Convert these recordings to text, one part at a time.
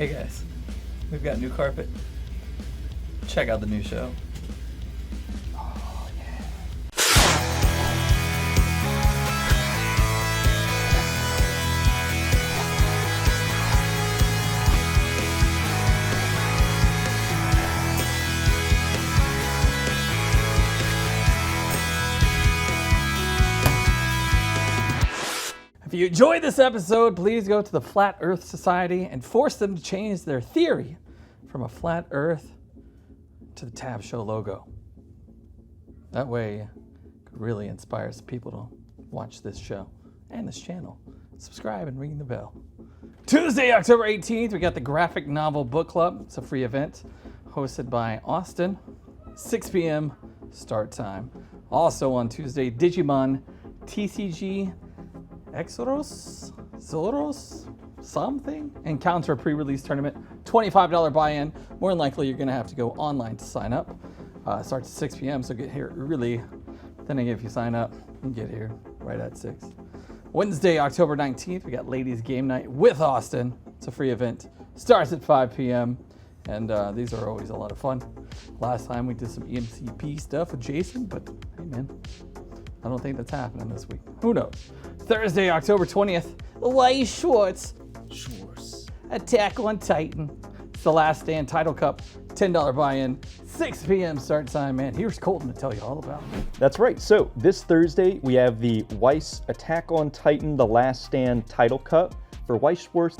Hey guys, we've got new carpet. Check out the new show. Oh, yeah. If you enjoyed this episode, please go to the Flat Earth Society and force them to change their theory from a flat Earth to the Tab Show logo. That way, it could really inspire some people to watch this show and this channel. Subscribe and ring the bell. Tuesday, October 18th, we got the Graphic Novel Book Club. It's a free event hosted by Austin. 6 p.m. start time. Also on Tuesday, Digimon TCG Exodus, Zoros, something, Encounter pre-release tournament, $25 buy-in. More than likely, you're gonna have to go online to sign up. Starts at 6 p.m., so get here early. Then again, if you sign up, you get here right at 6. Wednesday, October 19th, we got Ladies Game Night with Austin. It's a free event. Starts at 5 p.m., and these are always a lot of fun. Last time we did some EMCP stuff with Jason, but hey man, I don't think that's happening this week. Who knows? Thursday, October 20th, Weiss Schwartz. Attack on Titan. It's the Last Stand Title Cup. $10 buy-in. 6 p.m. start time, man. Here's Colton to tell you all about it. That's right. So this Thursday, we have the Weiss Attack on Titan, the Last Stand Title Cup for Weiss Schwartz.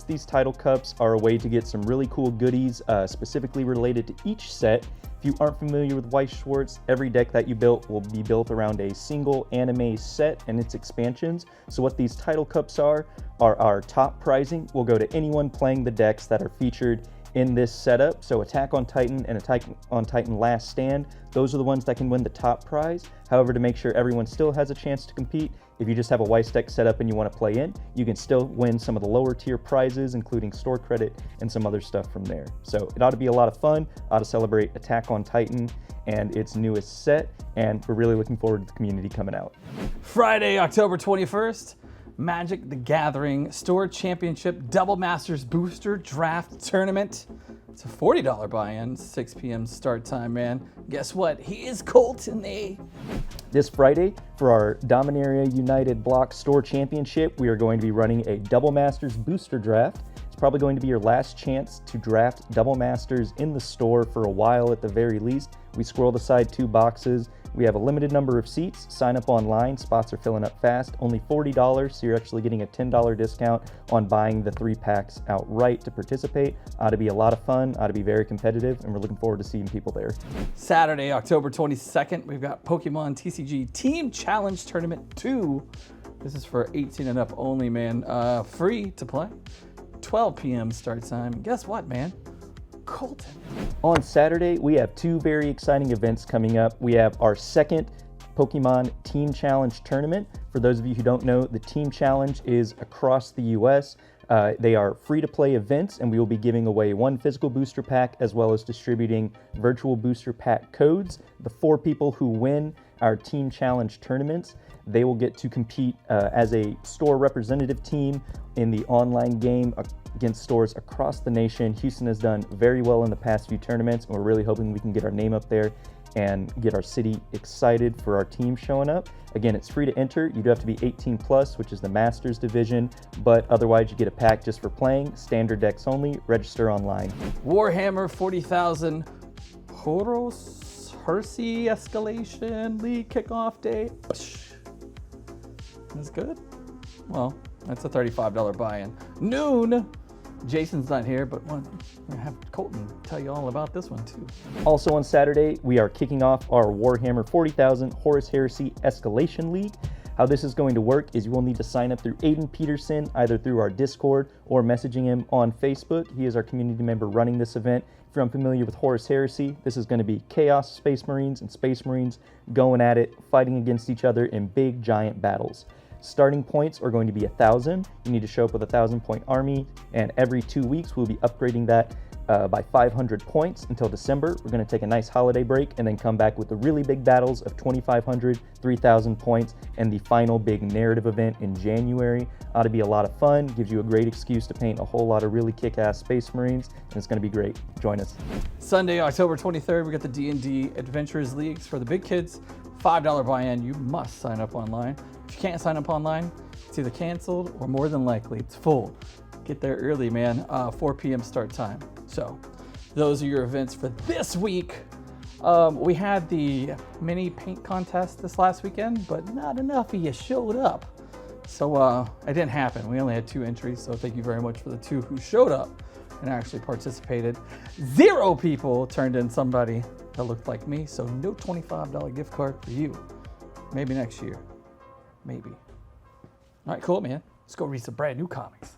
These title cups are a way to get some really cool goodies specifically related to each set. If you aren't familiar with Weiss Schwartz, every deck that you built will be built around a single anime set and its expansions. So what these title cups are our top prizing. Will go to anyone playing the decks that are featured in this setup. So Attack on Titan and Attack on Titan Last Stand, those are the ones that can win the top prize. However, to make sure everyone still has a chance to compete, if you just have a Weiss deck set up and you want to play in, you can still win some of the lower tier prizes, including store credit and some other stuff from there. So it ought to be a lot of fun, ought to celebrate Attack on Titan and its newest set, and we're really looking forward to the community coming out. Friday, October 21st, Magic the Gathering Store Championship Double Masters Booster Draft Tournament. It's a $40 buy-in, 6 p.m. start time, man. Guess what? He is Colton, eh? This Friday, for our Dominaria United Block Store Championship, we are going to be running a Double Masters Booster Draft. It's probably going to be your last chance to draft Double Masters in the store for a while at the very least. We squirreled aside 2 boxes. We have a limited number of seats. Sign up online. Spots are filling up fast. Only $40, so you're actually getting a $10 discount on buying the 3 packs outright to participate. Ought to be a lot of fun. Ought to be very competitive, and we're looking forward to seeing people there. Saturday, October 22nd, we've got Pokemon TCG Team Challenge Tournament 2. This is for 18 and up only, man. Free to play. 12 p.m. start time. Guess what, man? Colton. On Saturday, we have 2 very exciting events coming up. We have our second Pokemon Team Challenge tournament. For those of you who don't know, the Team Challenge is across the U.S. They are free-to-play events, and we will be giving away 1 physical booster pack as well as distributing virtual booster pack codes. The 4 people who win our Team Challenge tournaments, they will get to compete as a store representative team in the online game against stores across the nation. Houston has done very well in the past few tournaments, and we're really hoping we can get our name up there and get our city excited for our team showing up. Again, it's free to enter. You do have to be 18 plus, which is the Masters division, but otherwise you get a pack just for playing. Standard decks only. Register online. Warhammer 40,000 Horus Hersey Escalation League Kickoff Day. That's good. Well, that's a $35 buy-in. Noon. Jason's not here, but we're gonna have Colton tell you all about this one too. Also on Saturday, we are kicking off our Warhammer 40,000 Horus Heresy Escalation League. How this is going to work is you will need to sign up through Aiden Peterson, either through our Discord or messaging him on Facebook. He is our community member running this event. If you're unfamiliar with Horus Heresy, this is going to be Chaos Space Marines and Space Marines going at it, fighting against each other in big, giant battles. Starting points are going to be 1,000. You need to show up with a 1,000-point army, and every 2 weeks we'll be upgrading that by 500 points until December. We're going to take a nice holiday break and then come back with the really big battles of 2,500, 3,000 points, and the final big narrative event in January. Ought to be a lot of fun, gives you a great excuse to paint a whole lot of really kick-ass Space Marines, and it's going to be great. Join us. Sunday, October 23rd, we got the D&D Adventurers Leagues for the big kids. $5 buy-in. You must sign up online. If you can't sign up online, it's either canceled or more than likely it's full. Get there early, man. 4 p.m. start time. So those are your events for this week. We had the mini paint contest this last weekend, but not enough of you showed up. So it didn't happen. We only had 2 entries, so thank you very much for the 2 who showed up and actually participated. 0 people turned in somebody that looked like me, so no $25 gift card for you. Maybe next year. Maybe. All right, cool, man. Let's go read some brand new comics.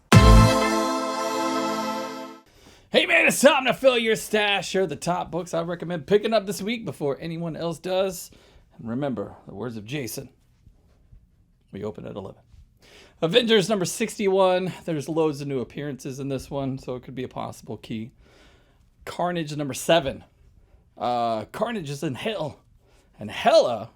Hey man, it's time to fill your stash. Here are the top books I recommend picking up this week before anyone else does. And remember, the words of Jason, we open at 11. Avengers number 61. There's loads of new appearances in this one, so it could be a possible key. Carnage number 7. Carnage is in hell. And Hela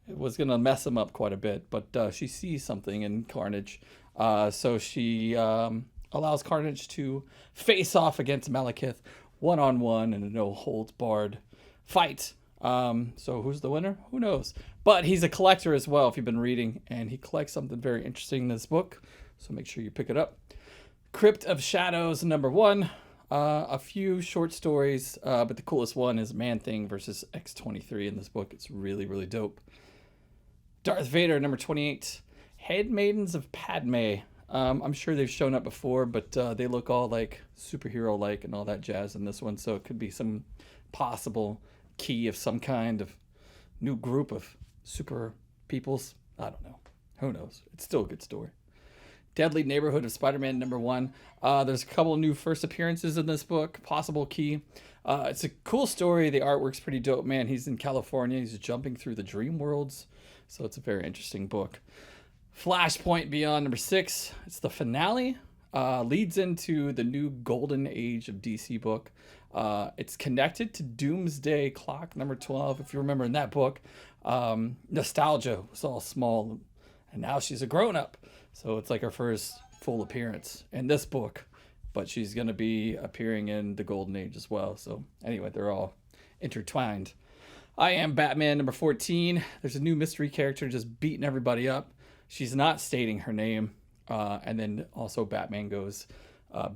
was going to mess him up quite a bit, but she sees something in Carnage. So she allows Carnage to face off against Malekith one-on-one in a no-holds-barred fight. So who's the winner? Who knows? But he's a collector as well, if you've been reading, and he collects something very interesting in this book, so make sure you pick it up. Crypt of Shadows number 1. A few short stories, but the coolest one is Man-Thing versus X-23 in this book. It's really, really dope. Darth Vader number 28. Handmaidens of Padme. I'm sure they've shown up before, but they look all like superhero-like and all that jazz in this one, so it could be some possible key of some kind of new group of super peoples. I don't know. Who knows? It's still a good story. Deadly Neighborhood of Spider-Man number 1. There's a couple new first appearances in this book. Possible key. It's a cool story. The artwork's pretty dope, man. He's in California. He's jumping through the dream worlds, so it's a very interesting book. Flashpoint Beyond number 6. It's the finale. Leads into the new Golden Age of DC book. It's connected to Doomsday Clock number 12. If you remember in that book, Nostalgia was all small, and now she's a grown-up. So it's like her first full appearance in this book, but she's going to be appearing in the Golden Age as well. So anyway, they're all intertwined. I Am Batman number 14. There's a new mystery character just beating everybody up. She's not stating her name. And then also Batman goes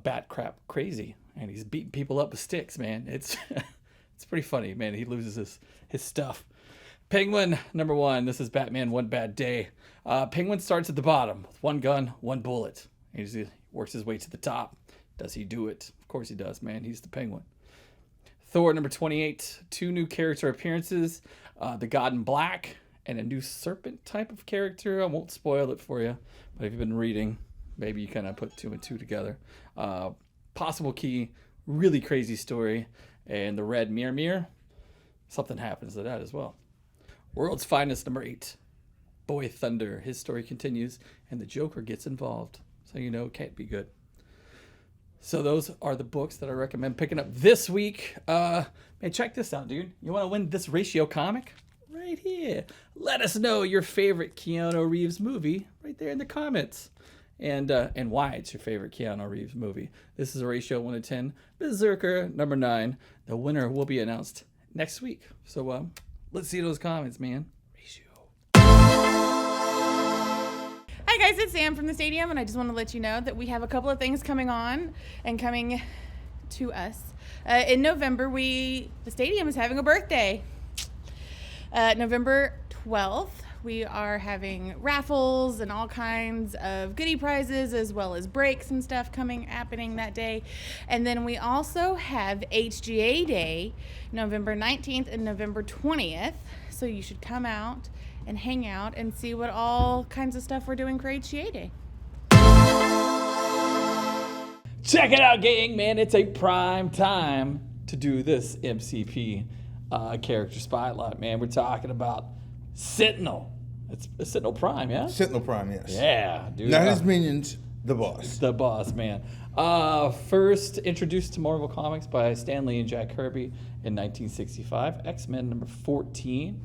bat crap crazy, and he's beating people up with sticks, man. It's it's pretty funny, man. He loses his stuff. Penguin number 1. This is Batman One Bad Day. Penguin starts at the bottom with 1 gun, 1 bullet. He works his way to the top. Does he do it? Of course he does, man. He's the Penguin. Thor number 28. 2 new character appearances. The God in Black and a new serpent type of character. I won't spoil it for you, but if you've been reading, maybe you kind of put 2 and 2 together. Possible key, really crazy story. And the Red Mirror. Something happens to that as well. World's Finest number 8. Boy Thunder. His story continues, and the Joker gets involved. So you know it can't be good. So those are the books that I recommend picking up this week. Man, check this out, dude. You want to win this ratio comic? Right here. Let us know your favorite Keanu Reeves movie right there in the comments. And why it's your favorite Keanu Reeves movie. This is a ratio 1 to 10. Berserker number 9. The winner will be announced next week. So let's see those comments, man. Ratio. Hi guys, it's Sam from the stadium, and I just want to let you know that we have a couple of things coming on and coming to us. In November, the stadium is having a birthday. November 12th, we are having raffles and all kinds of goodie prizes, as well as breaks and stuff happening that day. And then we also have HGA Day, November 19th and November 20th. So you should come out and hang out and see what all kinds of stuff we're doing for HGA Day. Check it out, gang, man. It's a prime time to do this MCP character spotlight, man. We're talking about Sentinel. It's a Sentinel Prime, yeah? Sentinel Prime, yes. Yeah, dude. Not his minions, The Boss. The Boss, man. First introduced to Marvel Comics by Stan Lee and Jack Kirby in 1965. X-Men number 14.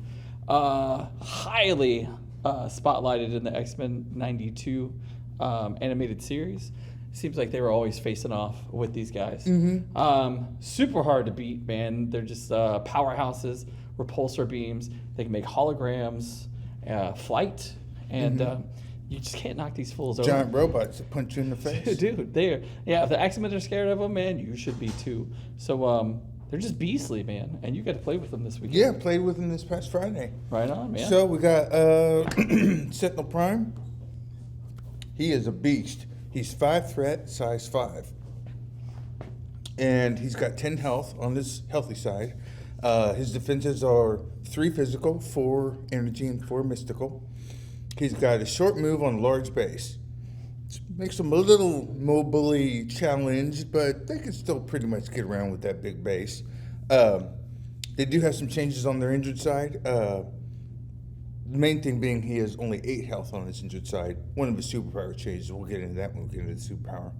Highly spotlighted in the X-Men 92 animated series. Seems like they were always facing off with these guys. Super hard to beat, man. They're just powerhouses, repulsor beams. They can make holograms, flight, and you just can't knock these fools over. Giant robots that punch you in the face. Dude, if the X-Men are scared of them, man, you should be too. So they're just beastly, man, and you got to play with them this weekend. Yeah, played with them this past Friday. Right on, man. So we got Sentinel Prime. He is a beast. He's 5 threat, size 5. And he's got 10 health on his healthy side. His defenses are 3 physical, 4 energy, and 4 mystical. He's got a short move on a large base. Makes him a little mobily challenged, but they can still pretty much get around with that big base. They do have some changes on their injured side. The main thing being he has only 8 health on his injured side. One of his superpower changes. We'll get into that when we get into the superpower.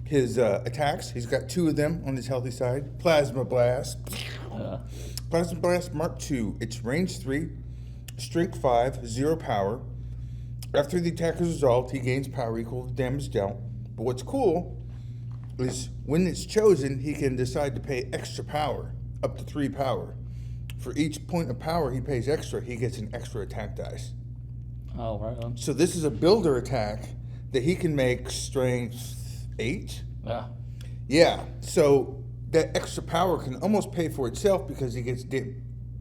His attacks, he's got 2 of them on his healthy side. Plasma Blast. Plasma Blast Mark II. It's range 3, strength 5, 0 power. After the attack is resolved, he gains power equal to damage dealt. But what's cool is when it's chosen, he can decide to pay extra power, up to 3 power. For each point of power he pays extra, he gets an extra attack dice. Oh, right on. So this is a builder attack that he can make strength 8. Yeah. Yeah, so that extra power can almost pay for itself because he gets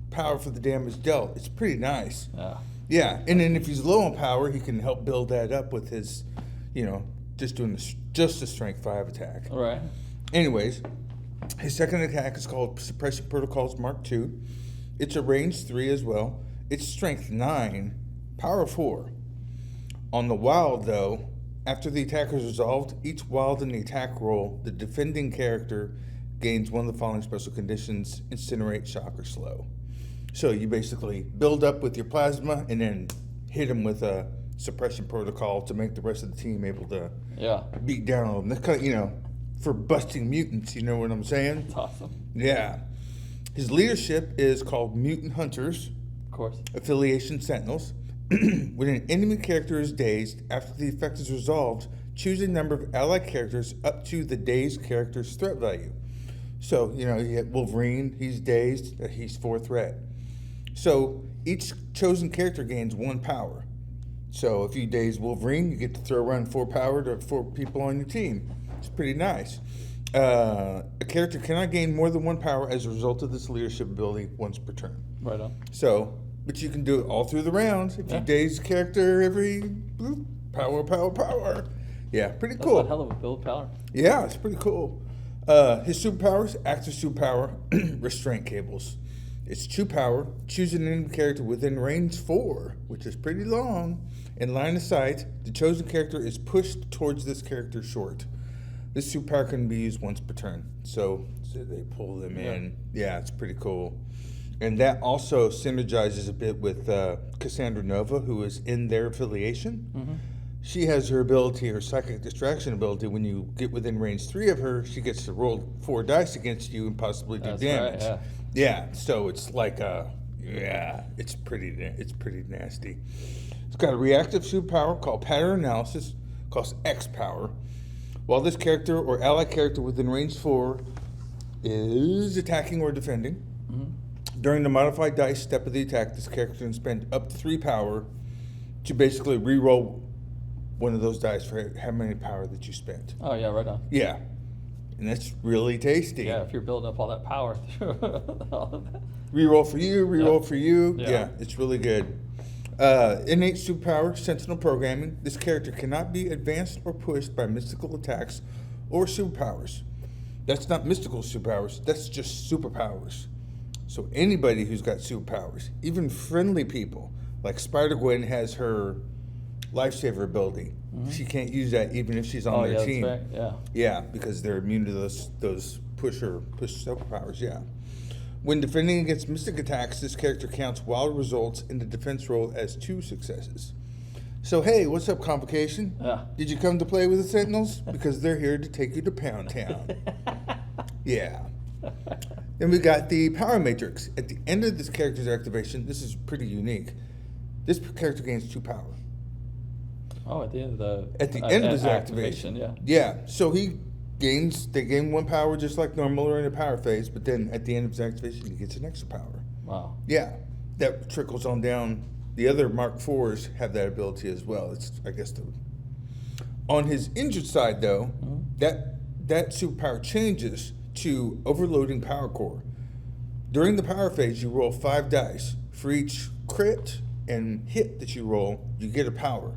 power for the damage dealt. It's pretty nice. Yeah. Yeah, and then if he's low on power, he can help build that up with his, just doing just a strength 5 attack. All right. Anyways, his second attack is called Suppression Protocols Mark II. It's a range 3 as well. It's strength 9, power 4. On the wild, though, after the attack is resolved, each wild in the attack roll, the defending character gains one of the following special conditions: Incinerate, Shock, or Slow. So you basically build up with your plasma and then hit him with a suppression protocol to make the rest of the team able to beat down on them. That's kind of, for busting mutants, you know what I'm saying? That's awesome. Yeah. His leadership is called Mutant Hunters. Of course. Affiliation Sentinels. When an enemy character is dazed, after the effect is resolved, choose a number of allied characters up to the dazed character's threat value. So, you have Wolverine, he's dazed, he's 4 threat. So each chosen character gains 1 power. So if you daze Wolverine, you get to throw around 4 power to 4 people on your team. It's pretty nice. A character cannot gain more than 1 power as a result of this leadership ability once per turn. Right on. So, but you can do it all through the rounds. If you daze a character every power. Yeah, pretty cool. That's a hell of a build power. Yeah, it's pretty cool. His superpowers: active superpower, restraint cables. It's 2 power. Choose an enemy character within range 4, which is pretty long. In line of sight, the chosen character is pushed towards this character's short. This superpower can be used once per turn. So they pull them in. Yeah, it's pretty cool. And that also synergizes a bit with Cassandra Nova, who is in their affiliation. Mm-hmm. She has her ability, her psychic distraction ability. When you get within range 3 of her, she gets to roll 4 dice against you and possibly do damage. Right, yeah, so it's like it's pretty nasty. It's got a reactive superpower called Pattern Analysis, costs X power. While this character or allied character within range 4 is attacking or defending, during the modified dice step of the attack, this character can spend up to 3 power to basically re-roll one of those dice for how many power that you spent. Oh, yeah, right on. Yeah. And that's really tasty. Yeah, if you're building up all that power through all of that. Reroll for you, reroll for you. Yeah, it's really good. Innate superpower, Sentinel programming. This character cannot be advanced or pushed by mystical attacks or superpowers. That's not mystical superpowers, that's just superpowers. So anybody who's got superpowers, even friendly people, like Spider-Gwen has her lifesaver ability. Mm-hmm. She can't use that even if she's on their team. That's right. Yeah. Yeah, because they're immune to those push superpowers. Yeah. When defending against mystic attacks, this character counts wild results in the defense roll as 2 successes. So, hey, what's up, Complication? Yeah. Did you come to play with the Sentinels? Because they're here to take you to Pound Town. Yeah. Then we got the Power Matrix. At the end of this character's activation, this is pretty unique. This character gains 2 power. Oh, at the end of the End of his activation. Yeah. Yeah. So they gain 1 power just like normal or in a power phase, but then at the end of his activation, he gets an extra power. Wow. Yeah. That trickles on down. The other Mark IVs have that ability as well. It's, I guess, on his injured side, though, that superpower changes to overloading power core. During the power phase, you roll 5 dice. For each crit and hit that you roll, you get a power.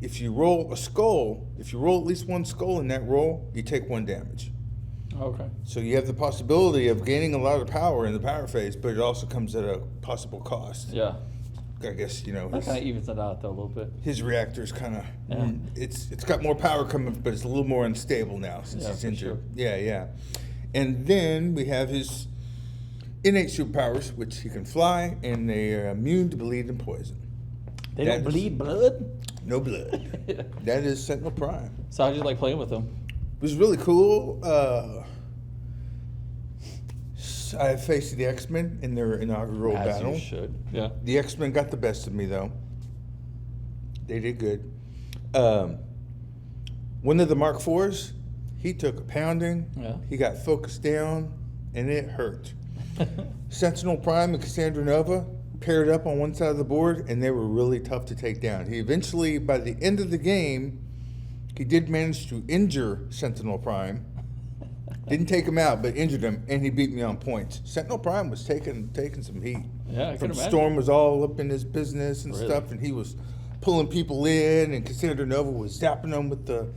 If you roll at least 1 skull in that roll, you take 1 damage. Okay. So you have the possibility of gaining a lot of power in the power phase, but it also comes at a possible cost. Yeah. I guess, That kind of evens it out though a little bit. his reactor's kind of, Yeah. it's got more power coming, but it's a little more unstable now since Yeah, he's for injured. sure. Yeah. And then we have his innate superpowers, which he can fly, and they are immune to bleed and poison. They That don't is- bleed blood. No blood. That is Sentinel Prime. So how'd you like playing with them? It was really cool. I faced the X-Men in their inaugural As battle. you should. Yeah. The X-Men got the best of me, though. They did good. One of the Mark IVs, he took a pounding. Yeah. He got focused down, and it hurt. Sentinel Prime and Cassandra Nova paired up on one side of the board, and they were really tough to take down. He eventually, by the end of the game, he did manage to injure Sentinel Prime. Didn't take him out, but injured him, and he beat me on points. Sentinel Prime was taking some heat. Yeah, I can imagine. Storm was all up in his business and Really? stuff, and he was pulling people in, and Cassandra Nova was zapping them with the.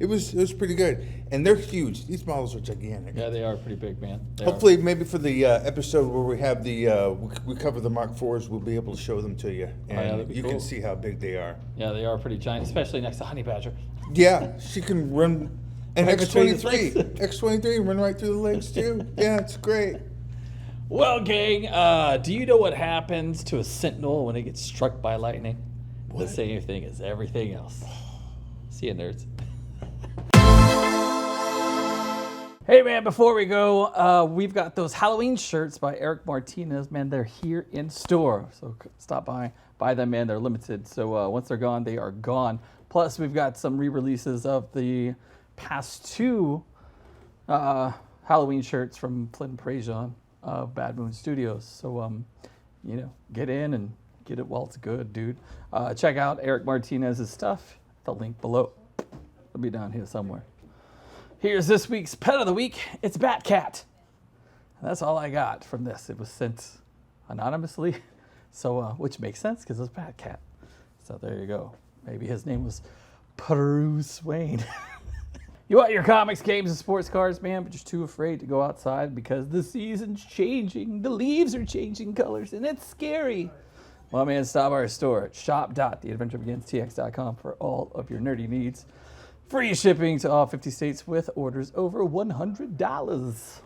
It was pretty good, and they're huge. These models are gigantic. Yeah, they are pretty big, man. They Hopefully, maybe for the episode where we have we cover the Mark IVs, we'll be able to show them to you, and that'd be you cool. can see how big they are. are. Yeah, they are pretty giant, especially next to Honey Badger. Yeah, she can run. And Right between his X-23, X-23 run right through the legs too. Yeah, it's great. Well, gang, do you know what happens to a sentinel when it gets struck by lightning? The same thing as everything else. See you, nerds. Hey, man, before we go, we've got those Halloween shirts by Eric Martinez. Man, they're here in store. So stop by, buy them, man. They're limited. So once they're gone, they are gone. Plus, we've got some re-releases of the past 2 Halloween shirts from Flynn Prajon of Bad Moon Studios. So, get in and get it while it's good, dude. Check out Eric Martinez's stuff. The link below. It'll be down here somewhere. Here's this week's Pet of the Week. It's Batcat. That's all I got from this. It was sent anonymously, so which makes sense because it's Batcat. So there you go. Maybe his name was Bruce Wayne. You want your comics, games, and sports cards, man, but you're too afraid to go outside because the season's changing. The leaves are changing colors, and it's scary. Well, man, stop by our store at shop.theadventurebeginstx.com for all of your nerdy needs. Free shipping to all 50 states with orders over $100.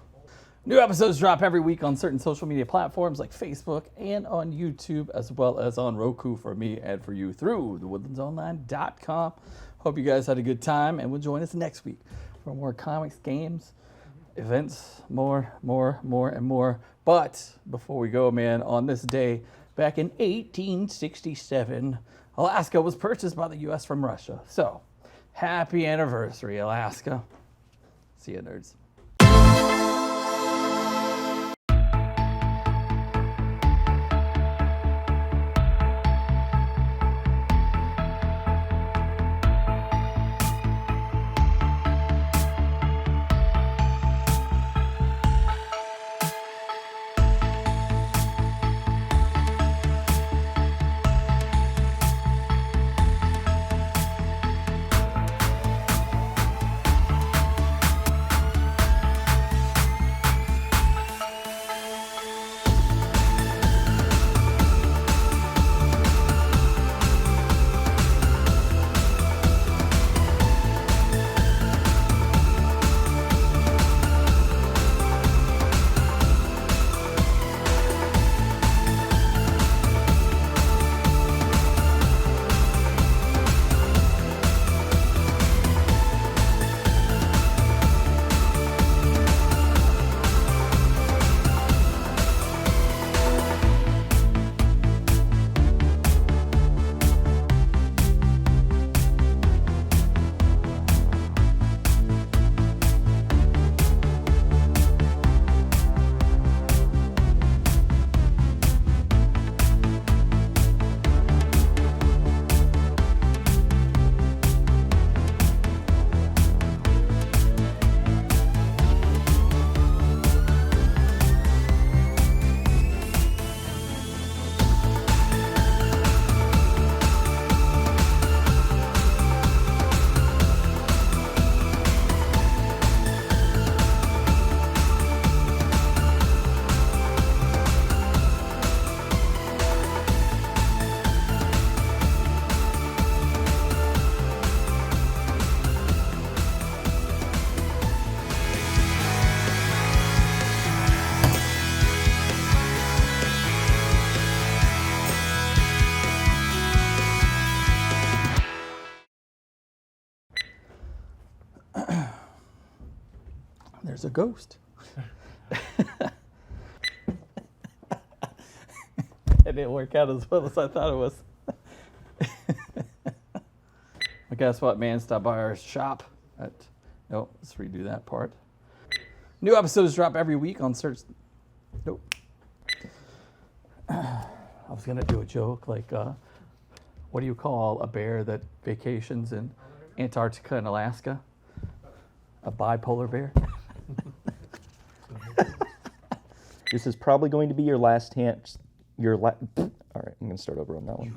New episodes drop every week on certain social media platforms like Facebook and on YouTube, as well as on Roku for me and for you through thewoodlandsonline.com. Hope you guys had a good time, and will join us next week for more comics, games, events, more, and more. But before we go, man, on this day, back in 1867, Alaska was purchased by the U.S. from Russia. So, happy anniversary, Alaska. See you, nerds. There's a ghost. It didn't work out as well as I thought it was. But guess what, man? Stop by our shop. Nope, let's redo that part. New episodes drop every week on search. Nope. I was gonna do a joke like, what do you call a bear that vacations in Antarctica and Alaska? A bipolar bear. This is probably going to be your last chance. All right, I'm gonna start over on that one.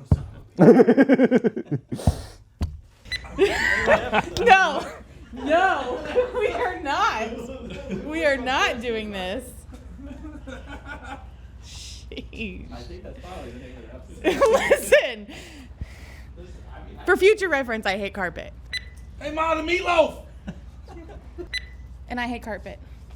No, we are not. We are not doing this. Jeez. I think that's probably the name of the episode. Listen, for future reference, I hate carpet. Hey, Ma, the meatloaf! And I hate carpet.